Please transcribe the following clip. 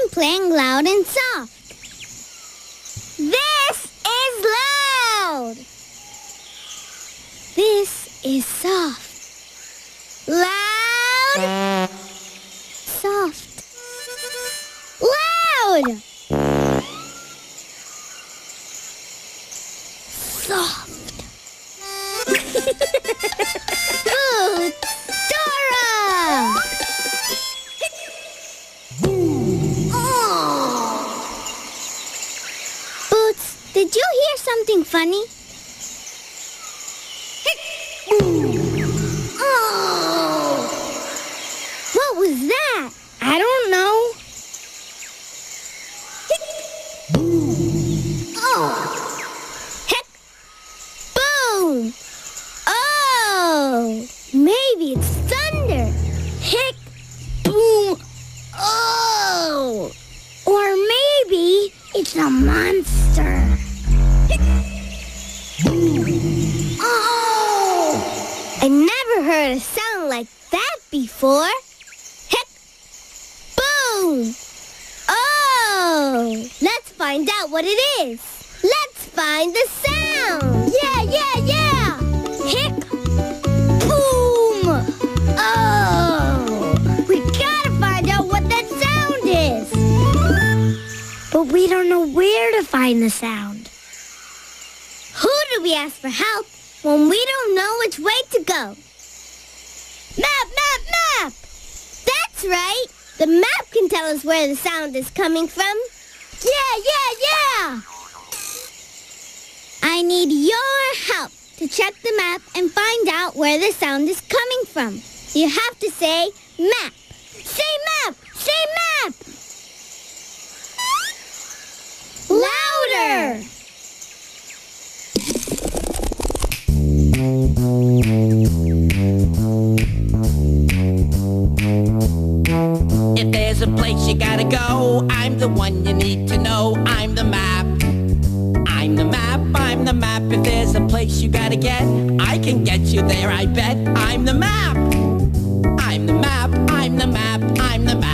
I'm playing loud and soft. This is loud. This is soft. Loud. Soft. Loud. Soft. Boots. Dora. Boots, did you hear something funny? What was that? I don't know. Heck! Boom! Oh! Maybe it's thunder. Heck! Boom! Oh! Or maybe it's a monster. Oh! I never heard a sound like that before. Heck! Boom! Oh! Let's find out what it is. Let's find the sound. Yeah! Heck! Boom! Oh! We gotta find out what that sound is. But we don't know where to find the sound. Who do we ask for help when we don't know which way to go? Map! That's right. The map can tell us where the sound is coming from. Yeah! I need your help to check the map and find out where the sound is coming from. You have to say map. Say map! Say map! Louder! If there's a place you gotta go, I'm the one you need to know. I'm the map. I'm the map. I'm the map. If there's a place you gotta get, I can get you there, I bet. I'm the map. I'm the map. I'm the map. I'm the map.